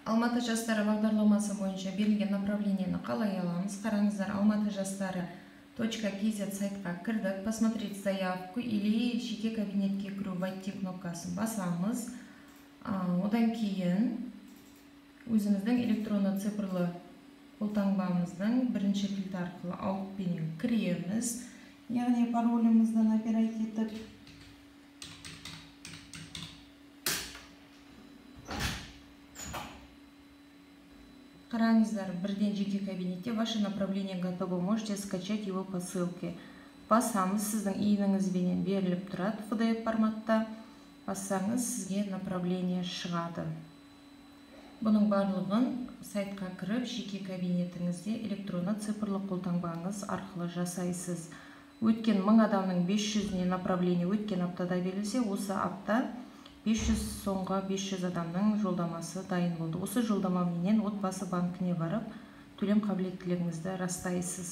Алматы жастары бағдарламасы бойынша берілген направлениені қалай аламыз? Қараңыздар, Алматы жастары .kz сайтқа кірдік. Посмотреть заявку или жеке кабинетке кіру войти кнопкасын басамыз. Одан кейін өзіміздің электронды цифрлы қолтаңбамыздың бірінші кілт арқылы ауытпенен кіреміз. Яғни паролімізді набирать етіп қараңыздар, бірден жеке кабинетте ваше направление готово, можете скачать его по ссылке. Басамыз, сіздің иініңізбенен беріліп тұрады PDF форматта. Бассаңыз, сізге направление шығады. Бұның барлығын сайтқа кіріп, жеке кабинетіңізде электронды цифрлы қолтаңбаңыз арқылы жасайсыз. Өткен 1000 адамның 500-не направление өткен аптада берілсе, осы апта 500 соңға 500 адамның жолдамасы дайын болды. Осы жолдамаменен отбасы банкіне барып, төлем қабілеттілігіңізді растайсыз.